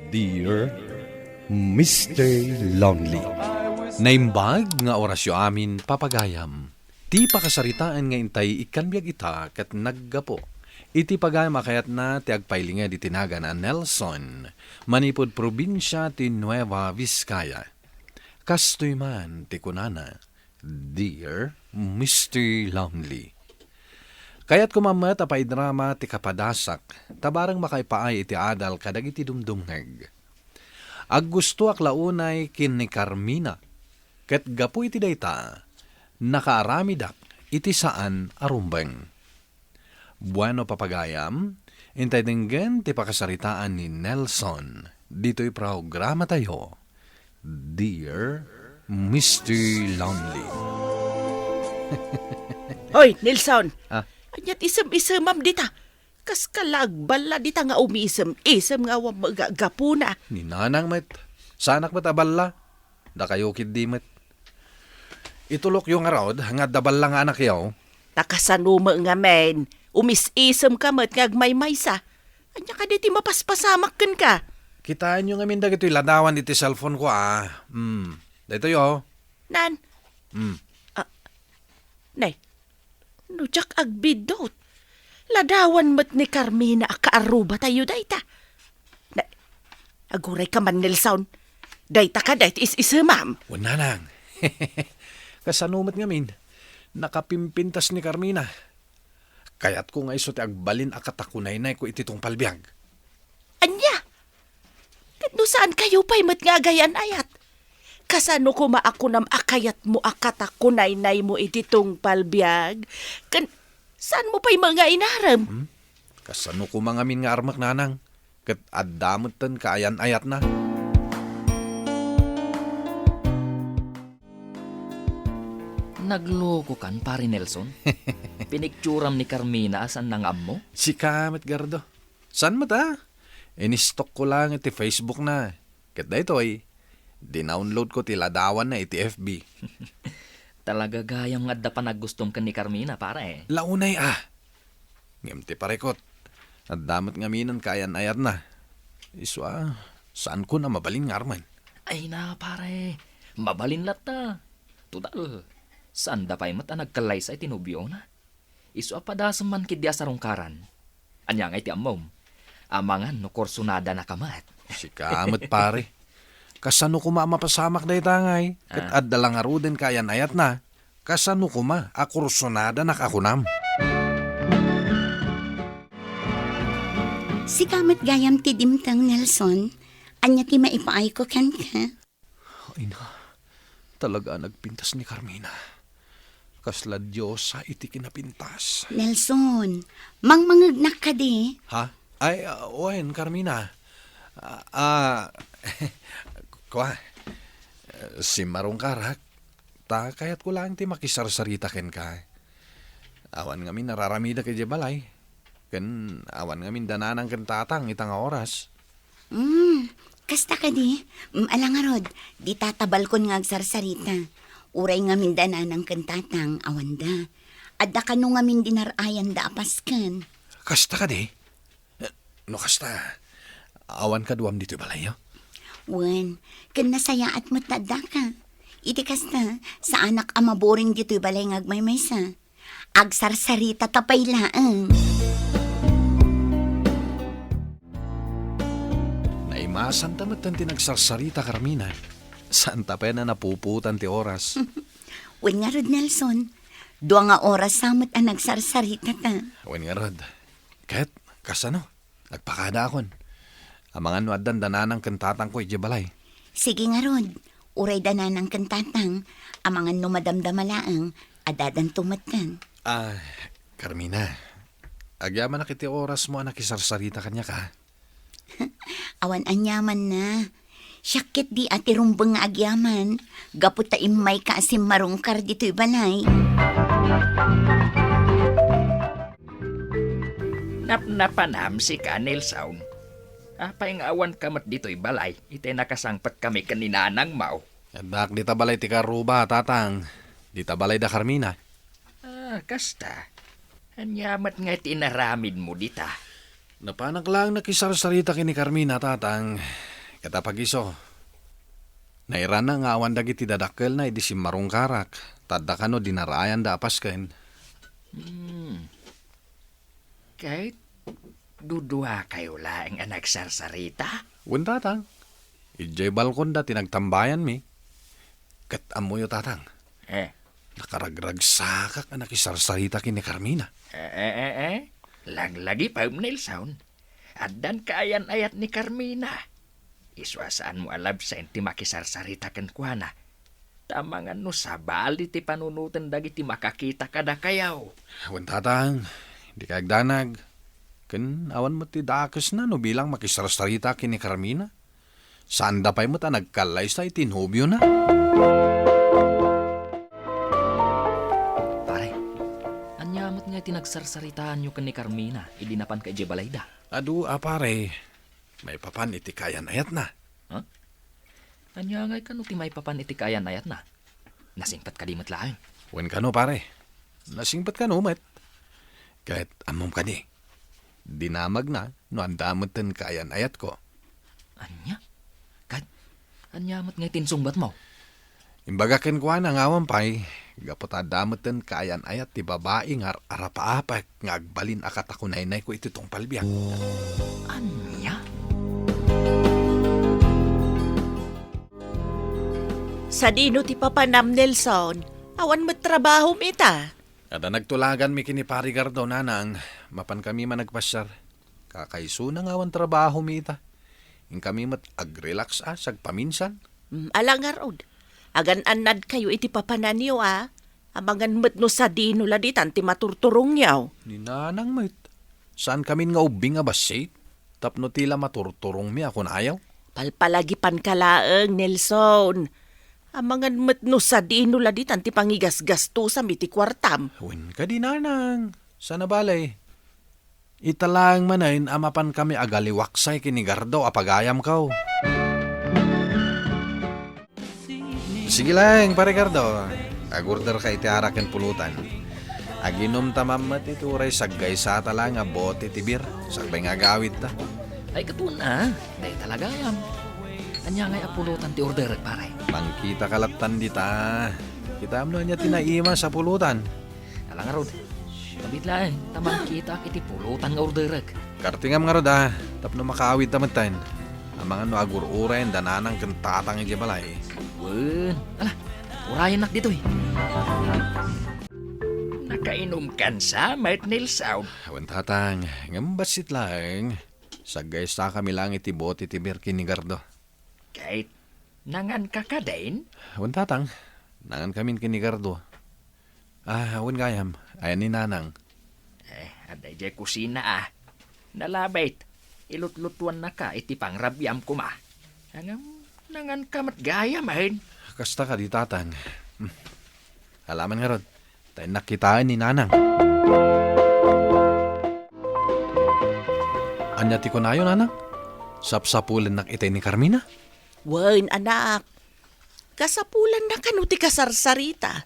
Dear Mr. Lonely. Naimbag nga orasyo amin papagayam. Ti pakasaritaan nga intay ikanbiyag ita kat naggapo. Iti pagayam akayat na ti agpailinga di tinaga na Nelson. Manipod probinsya ti Nueva Vizcaya. Kastoy man ti kunana. Dear Mr. Lonely. Kaya't kumamat apay drama ti kapadasak, tabarang makaipaay iti adal kadag iti dumdumngeg. Ag gusto ak launay kin ni Carmina, ket gapu iti dayta, nakaaramidak iti saan arumbeng. Bueno papagayam, intay dinggen ti pakasaritaan ni Nelson, dito'y programa tayo, Dear Mr. Lonely. Hoy, Nelson! Ah? Anyat isem-isemam dita. Kas kalagbala dita nga umisem-isem nga gapuna. Ni nanang met, sanak met aballa, da kayo kid di met. Itulok yung arod, nga dabal lang anak yaw. Takasanuma nga men, umis-isem ka met nga agmay-maysa. Anya ka diti mapaspasamak ka. Kitaan nyo nga minda ito'y ladawan iti cellphone ko Dito yo. Nan, nay, nujak agbidot. Ladawan met ni Carmina akaaruba tayo dayta. Aguray ka man, Nelson. Dayta ka, dayta is-isemam. Wala nang. Kasanumat nga min, nakapimpintas ni Carmina. Kaya't ko nga iso ti agbalin akatakunay-nay ko iti tong palbiag. Anya? No saan kayo pa'y mat nga gayan ayat? Kasano ko maakunam akayat mo akatakunay-nay mo iti tong palbiag? Saan mo pa'y mga inaram? Kasano ko mga min nga armak nanang, kat addamot tan kaayan-ayat na. Nagloko kan, pare Nelson. Pinikturam ni Carmina asan nangam mo? Si Kamet Gardo. San mo ta? Inistok ko lang iti Facebook na. Kat da ito dinownload ko ti ladawan na iti FB. Talaga gayam nga da pa naggustom ka ni Carmina, pare. Launay Ngem ti parekot. At damot nga minan kayan ayat na. Iswa, saan ko na mabalin nga arman? Ay na, pare. Mabalin lata. Tudal, saan da pa'y mata nagkalay sa itinubyo na? Iswa pa da man kidya sa rungkaran. Anya nga iti amom. Amangan no korsunada na kamat. Si Kamet pare. Kasano ko mapasamak da itangay? Kat addalang aruden kayan ayat na. Kasano ko akursonada na kakunam. Si Kamet gayam ti dimtang Nelson, anya ti maipaay ko kan ka. Ay na, talaga nagpintas ni Carmina. Kasla Diyosa iti kinapintas. Nelson, mangmangagnak ka di. Ha? Ay, oen, Carmina. Kwa, si Marong Karak, kayat ko lang ti makisarsarita ken ka. Awan nga min nararamida kay Jebalay. Ken awan nga min dananang ken tatang itang oras. Kasta ka di. Alangarod, di tatabal kon nga agsarsarita. Uray nga min dananang kantatang awanda. Adda ka no nga min dinarayan da apaskan. Kasta ka di? No kasta, awan ka duwam dito balay, Wen, ken nasaya at matanda ka. Iti kasta, sa anak amaboring dito balay nga agmaymaysa. Agsarsarita tapay laang. Naimasan tamat ang tinagsarsarita, Carmina. Saan tapay na napuputan ti oras? Wen nga Rod Nelson, dua nga oras samot ang nagsarsarita ta. Wen nga Rod, kahit kasano, nagpakada akon. Amangan no addan dananang kantatang ko ijebalay. Sige nga Rod, uray danan ng kantatang, amangan no madamdamalaang, adadan tumatan. Carmina, agyaman na kiti oras mo anak isarsarita kanya ka. Awan anyaman na. Syakit di ati rumbeng nga agyaman. Gapot ta imay ka asim marungkar dito'y balay. Napanam si ka, Nelson. Apay nga awan kamat dito'y balay. Ite nakasangpat kami kaninanang mau. Dak di tabalay ti karuba, tatang. Di tabalay da Carmina. Kasta. Anyamat nga tinaramid mo dita. Napanak lang nakisarsarita kini Carmina, tatang. Katapag iso, nairana nga awan dagiti dadakkel na idi si marungkarak. Tadda kano dinarayan da apas ken. Kahit dudua kayo laing anak sarsarita. Wen tatang, ijay balkon da tinagtambayan mi. Kat amoy tatang, Eh, nakaragrag sakak anak isarsarita kini Carmina. Laglagi pa Nelson. Addan kaayan ayat ni Carmina. Iswasaan mo alab sa inti makisarsarita ken kuana. Tamangan no sa bali ti panunutan dagiti makakita kada kayaw. Wen tatang, di kagdanag. Ken awan mo ti dakes na no bilang makisarsarita kini Carmina. Saan da pa'y mo ta nagkalay sa itinhubyo na? Pare, anyamot nga tinagsarsaritaan nyo ni Carmina, idinapan kay Jebalayda. Adu, pare, may papan iti kayan ayat na. Anya ngay kano ti may papan iti kayan ayat na. Nasingpat kalimat laeng. Wen kano pare, nasingpat ka no met. Kahit amom ka di, dinamag na no andamot ten kayan ayat ko. Anya? Kat, anyamot nga tinsungbat mo. Imbaga ken kuan ang awan pay, gapot adamot ten kayan ayat ti babae nga arapa-apak nga agbalin akat ako nainay ko iti tong palbiyak. Anya? Sa dino ti papanam Nelson, awan mo't trabaho mita. Kada nagtulagan mi kini Pari Gardo nanang, mapan kami man nagpasyar. Kakaiso na nga awan trabaho mi ita. In kami mat agrelax sag paminsan. Alangarod, agan-anad kayo iti papanan niyo Amangan mo't no sa dino laditan ti maturturong yaw. Ni nanang mit. Saan kami nga ubing nga basit? Tapno tila maturturong mi ako na ayaw. Palpalagi pankalaeng Nelson. Amangan mo't no sa dino laditan ti pangigas-gasto sa miti kwartam. Wen ka di nanang. Sana balay. Italang manayin amapan kami agaliwaksay kini Gardo apagayam kaw. Sige lang, Pare Gardo. Agurder ka iti haraken pulutan. Aginom tamamat ituray saggay sa tala nga bote tibir. Sagbay nga gawit ta. Ay katuna, day talaga yam. Anya ngay apulutan ti order pare. Pangkita kalatan dita. Kita amno niya tinaima sa pulutan. Alang arod. Tabit lang, tamang kita kiti pulutan nga order. Kartingam nga roda. Tapno makaawit tamatan. Ang mga no agur-uray dananang kentatang iti balay. Wen, ala, urayan nak dito eh. Nakainom kan sa Mart Nelson. Awan tatang, ngambasit lang. Saggay sa kami lang iti bote tibir kini Gardo. Kahit nangan kakadain, Awan tatang, nangan kami kini Gardo. Awan gayam, ayan ni nanang. aday jay kusina Nalabait, ilutlutuan na ka iti pangrabyam ko ma. Nangan kamat gaya mahin. Kasta ka di tatang. Alaman nga rod, tayo nakitaan ni nanang. Anya ti ko na yun, nanang? Sapsapulan nak itay ni Carmina? Wen, anak. Kasapulan na kano ti kasarsarita.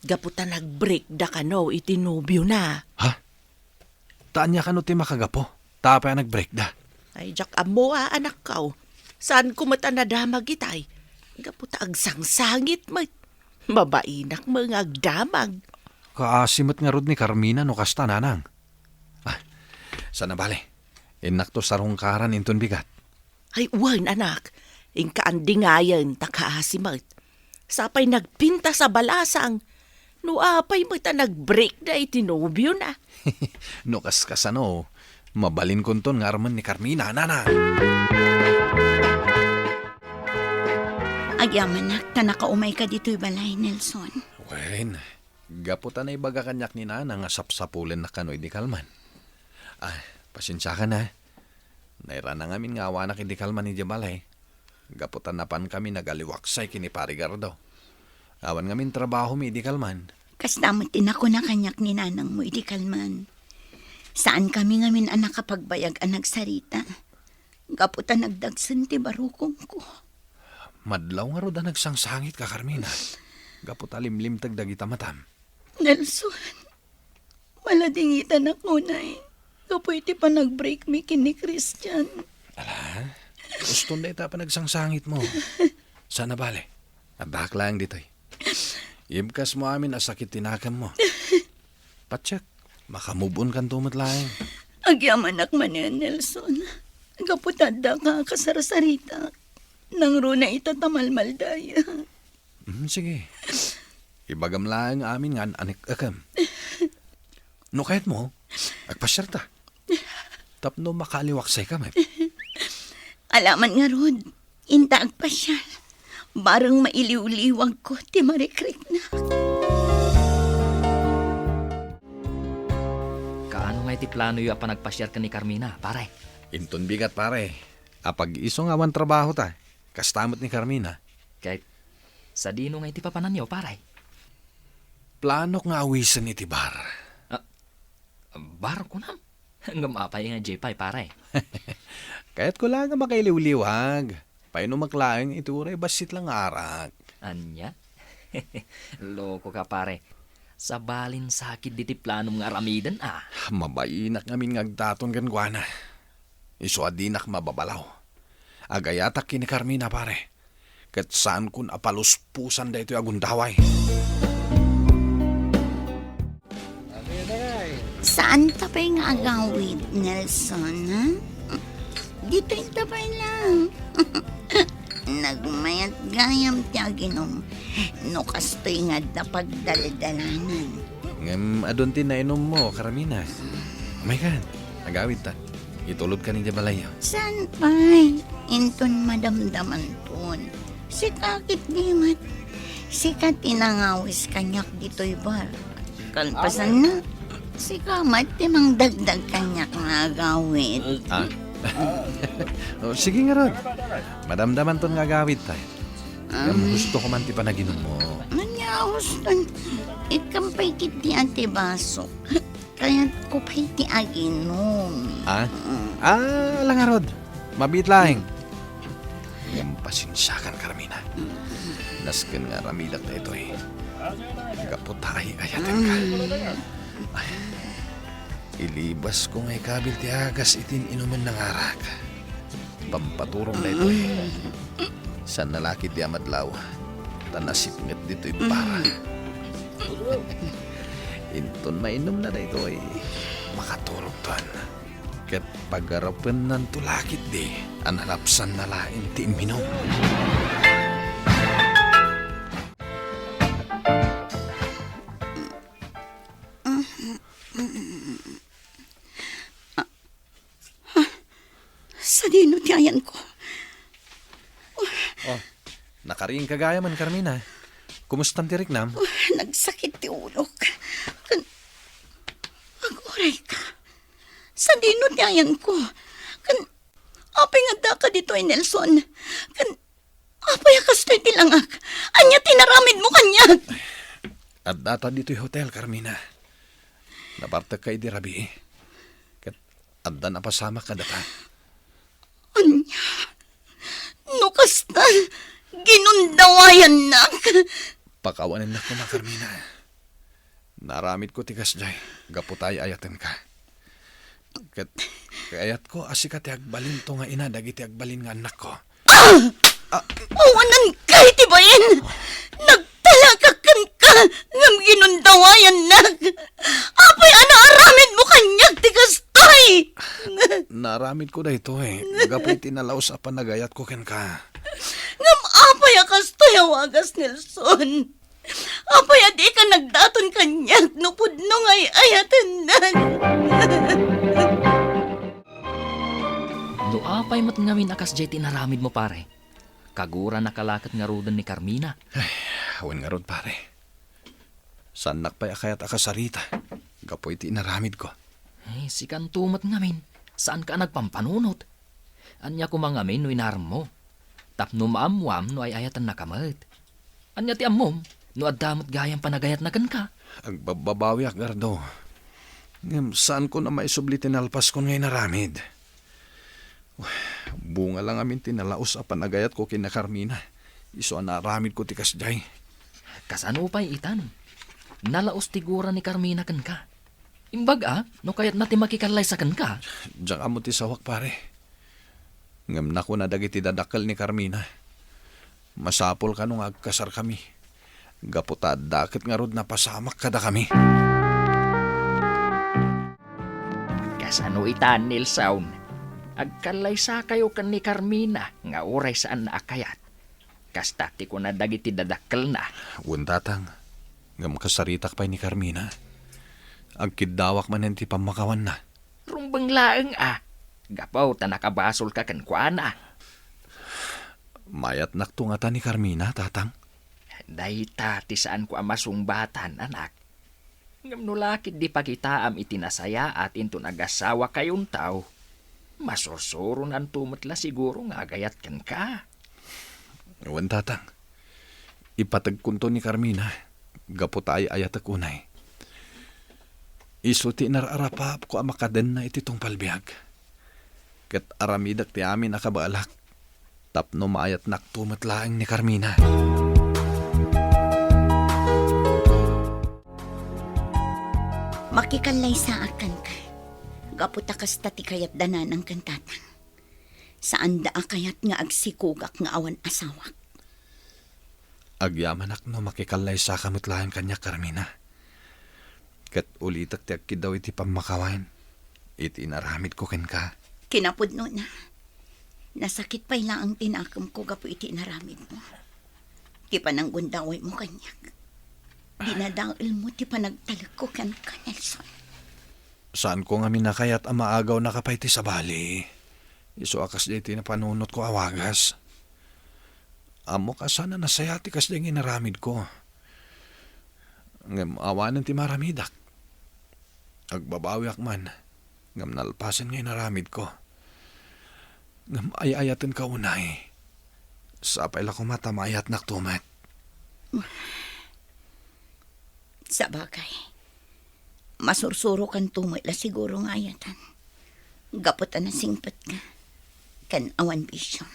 Gaputa nag-break da kano iti nobyo na. Ha? Taan niya kano ti makagapo? Tapay nag-break da. Ay, jak amo anak kaw. Saan kumata nadamag itay? Gaputa agsangsangit mo. Mabainak mga agdamag. Kaasimot nga rod ni Carmina no kasta nanang. Sana bale. Inak to sarungkaran inton bigat. Ay, wan anak. Inkaandingayan takaasimot. Sapay nagpinta sa balasang. Nuapay mo ta nag-break na itinobyo na. No kaskasano, mabalin kunton nga arman ni Carmina, nanang. Agyaman nak, ta nakaumay ka dito'y balay, Nelson. Wen, gaputan na ibaga kanyak ni nanang nga sapsapulen na kanoy di kalman. Pasensya ka na. Naira na ngamin nga awanak hindi kalman ni Jabalay. Gaputan na pan kami nagaliwaksay kini Pari Gardo. Awan ngamin trabaho mi di kalman. Kastamot din ako na kanyak ni nanang mo, idi kalman. Saan kami ngamin anak kapagbayag anak sarita? Gaputan nagdagsan ti barukong ko. Madlaw nga roda nagsangsangit ka, Carmina. Gaputa limlim tagdagita matam. Nelson, maladingitan ako na eh. Kapoy ti pa nag-break mi kini Christian. Ala, Gusto na ita pa nagsangsangit mo. Sana bale. Adak lang dito eh. Ibkas mo amin asakit tinakam mo. Patsyak, makamubon kan tumot lang. Agyaman man ni Nelson. Gaputada ka kasarasarita. Nang runa itatamalmal daya. Sige. Ibagam lang amin nga anik akam. No kahit mo, agpasyarta. Tapno makaliwaksay kami. Alaman nga Rod, intaag pa siya. Barang mailiw-liwag ko, ti marikrik na. Kaano nga iti plano yu apa nagpasyar ka ni Carmina, pare? Inton bigat pare. Apag iso nga awan trabaho ta. Kastamot ni Carmina. Kahit sa dino nga iti papanan niyo, pare. Plano nga awisan iti bar. Bar ko na. Ngamapay nga J-Pay, pare. Kaya't ko lang nga makailiw-liwag. Paano maklaang ituray basit lang arak. Anya? Loko ka, pare. Sa balin sakit diti planong nga ramidan, ah. Mabainak ngamin ngagdaton kan guana. Iso adinak mababalaw. Agayatak kini Carmina pare. Kat saan kun apaluspusan da ito agundaway. Saan tapay nga agawid, Nelson, ha? Dito yung tapay lang. Nagmayat gayam ti aginom. No kastoy nga dapag daladalanan. Ngam adon tin na inom mo, Carmina. Oh my God, agawid ta. Itulod ka ni Jabalayo. Saan pa'y? Inton madamdaman ton. Si kakit dimat. Si katinangawis kanyak dito'y bar. Kalpasan na. Si kamat timang dagdag kanyak nga agawid. Ah? Oh, sige nga Rod. Madamdaman ton nga agawid ta. Ngam gusto ko man ti panaginom mo. Manyahos ton. Ikampay kiti ate baso. Kaya ko pa'y ti aginom. Ah? Lang nga Rod. Mabit lang. Ngam pasensyakan Carmina. Nasken nga ramidak na ito eh. Kaputahi ayatan ka. Ay, ilibas ko nga'y kabil ti agas itin inuman ng arak. Pampaturong na ito eh. Sa nalaki ti amadlaw, tanasipngat dito para. Inton mainom na ito eh. Makaturog tuan. Kat pagarapan ng tulakit di, anhalapsan na lain ti iminom. Sa dino ti ayan ko. Oh, nakaring kagaya man, Carmina. Kumustan ti Riknam? Nagsakit ti ulo ka. Agoray ka. Sa dino ti ayan ko. Apay nga da ka dito ay Nelson. Apay akastoy ti langak. Anya tinaramid mo kanyag. At data dito'y hotel, Carmina. Nabartag ka di rabi eh. Kat adda na pasama ka data. Anya. Nukastan. Ginundawayan na. Pakawanin na ko na, Carmina. Naramid ko tikas jay. Gaputay ayatan ka. Kat kayat ko asikat agbalin to nga ina dagiti agbalin nga anak ko. Awanan ka itibayin. Nagtalakakan ka. Ngam ginundawayan na. Apay anaaramid mo kanyag tikastoy. Naramid ko da ito eh. Gapoy tinalaos apan nagayat ko ken ka. Ngam apay akastoy awagas Nelson. Apay adi ka nagdaton kanyag nupod nung ay ayatan na. No apay mat ngamin akas jay tinaramid mo, pare. Kagura nakalakat nga rudan ni Carmina. Awan nga rod pare. Sanak pa'y akayat akasarita. Gapoy ti naramid ko. Eh, si kantumat ngamin. Saan ka nagpampanunot? Anya kumangamin no inarm mo. Tapno maamwam no ay ayatan nakamat. Anya ti amom no adamot gayang panagayat na kan ka. Agbababawi ak gardo. Ngam saan ko na maisubli tinalpas ko ngay naramid. Bunga lang amin tinalaos apan nagayat ko kina Carmina. Iso naramid ko tikas jay. Kasano pa'y itan? Nalaos tigura ni Carmina kan ka. Imbag no kayat natin makikalay sa kan ka. Diyan amo ti sawak pare. Ngam na ko na dagiti dadakkel ni Carmina. Masapol ka nung agkasar kami. Gaputad dakit nga rod na pasamak kada kami. Kasano ita, Nilson? Agkalaysa kayo kan ni Carmina nga oray saan na akayat. Kasta ti ko na dagiti dadakkel na. Wuntatang, ngam kasaritak pa ni Carmina. Agkidawak man ti pamakawan na. Rumbang laeng Gapaw ta nakabasol ka kan kuana. Mayat naktungatan ni Carmina, tatang. Dahita ti saan ko amasumbatan, anak. Ngam nulakid di pagitaam itinasaya at into nagasawa kayong tao. Masusuro nan tumatla siguro nga agayat kan ka. Ewan, tatang. Ipatagkunto ni Carmina. Gaputay ayat akunay. Isuti nararapap ko amakaden na ititong palbiag. Kat aramidak ti amin nakabaalak. Tapno maayat naktumatlaang ni Carmina. Makikalay sa akan ka. Gaputa kasta ti kayat danan ang kantatang. Saan da kayat nga agsikugak nga awan asawak. Agyaman ak no makikalay sa kamutlahan kanya, Carmina. Kat ulitak ti agkid daw iti pamakawain. Iti inaramid ko ken ka. Kinapudno na. Nasakit pa lang ang tinakam ko gapo iti naramid mo. Ti pananggundaway mo kanyak. Dinadail mo ti panagtalag ko kan ka, Nelson. Saan ko nga minakayat ang maagaw na kapay ti sabali? Iso akas di iti napanunot ko awagas. Amo ka sana nasayati kas di inaramid ko. Ngam awanan ti maramidak. Agbabawi akman. Ngam nalpasan nga inaramid ko. Ngam ayayatan ka unay. Sapay la ko matamayat naktumat. Sa bagay, masursuro kan tumay la siguro nga ayatan. Gaputan na singpat ka. Kan awan bisyo.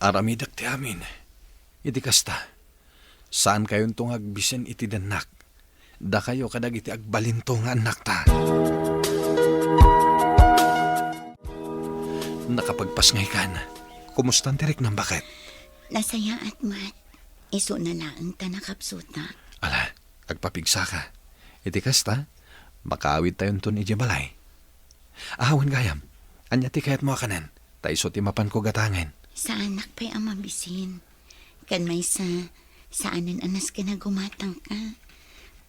Aramidak ti amin. Iti kasta. Saan kayon tong agbisen iti danak? Da kayo kadag iti agbalinto nga anak ta. Nakapagpasngay kan. Kumustan tirik ng bakit? Nasaya at mat. Iso na lang ta nakapsuta. Ala, agpapigsa ka. Iti kasta, makawid tayon ton iti balay. Ahawan gayam, anya ti kayat mo kanan, taiso ti mapan ko gatangan. Sa anak pa'y amabisin. Kan may saanan anas ka na gumatang ka.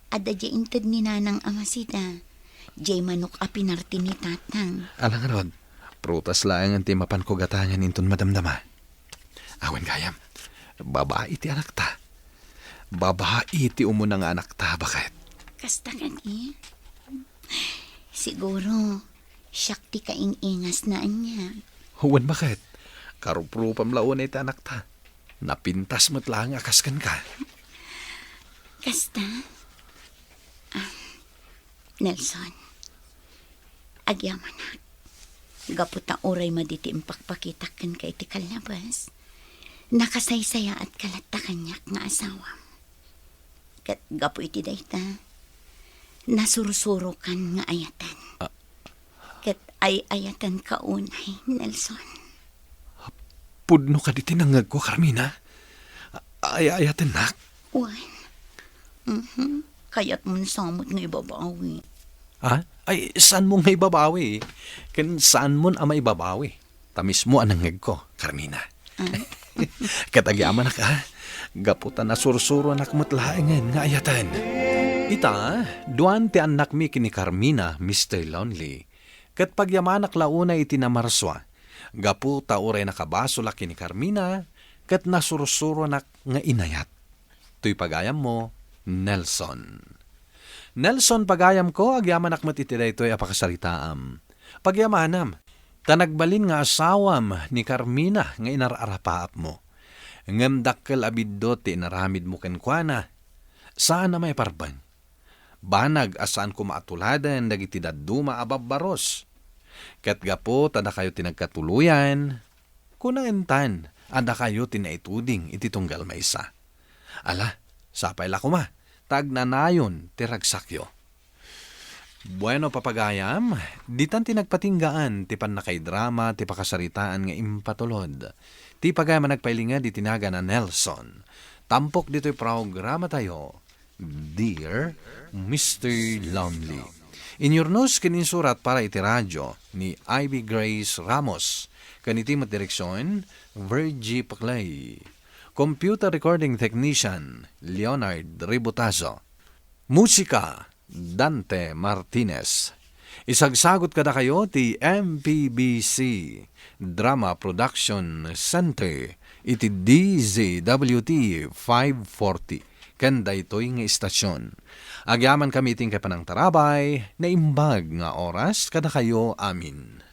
Ada di intad ni nanang amasita. Jay manok a pinarti ni tatang. Alang rod, prutas laang ang ti mapan ko gatangan inton madamdama. Awan gayam, babae ti anak ta. Babae ti umunang anak ta, bakit? Kasta ka ni? Siguro, siyak ti kaing-ingas na anya. Huwan bakit? Karupropam laon iti anak ta. Napintas mo't lang akaskan ka. Kasta? Nelson, agyaman na. Gaputa oray maditi impakpakitakan ka iti kalabas. Nakasaysaya at kalata kanyak nga asawa. Kat gapu iti dayta, nasursuro kan nga ayatan. Kat ay ayatan ka unay, Nelson. Pudno ka di tinangag ko, Carmina. Ayatan nak. Uwan. Kaya't mong samot nga ibabawi. Ha? Ay, saan mo nga ibabawi? Kan saan mo ang maibabawi? Tamis mo anangag ko, Carmina. Katagyaman na ka. Gaputan na sursuro anak mo't laengan nga ayatan. Ita, duan ti anak mi kini Carmina, Mr. Lonely. Kat pagyamanak launa iti namarswa. Gaputa uray nakabaso laki ni Carmina, kat nasursuro anak nga inayat. Tuy pagayam mo, Nelson. Nelson pagayam ko, agyaman akmat iti daytoy apakasaritaam. Pagyamanam, tanagbalin nga asawam ni Carmina nga inararapaap mo. Ngem dakkel abiddo ti inaramid mo kenkwana. Saan na may parban? Banag asaan ko maatuladan dagiti dadduma ababbaros. Ket gapo tada kayo tinagkatuluyan. Kunangentan, ada kayo tinaituding iti tunggal maysa. Ala, sapay la kuma, tagnanayon ti ragsakyo. Bueno, papagayam, di tan tinagpatinggaan, ti pan nakay drama, ti pakasaritaan nga impatulod. Ti pagayam nagpailinga di tinaga na Nelson. Tampok dito'y programa tayo, Dear Mr. Lonely. Inyurnos kininsurat para iti radyo ni Ivy Grace Ramos. Kanitimot direksyon, Virgie Paclay. Computer Recording Technician, Leonard Ributazo. Musika, Dante Martinez. Isagsagot kada kayo ti MPBC Drama Production Center iti DZWT 540 kanda ito'y nga istasyon. Agyaman kami iting kapanang tarabay na imbag nga oras kada kayo amin.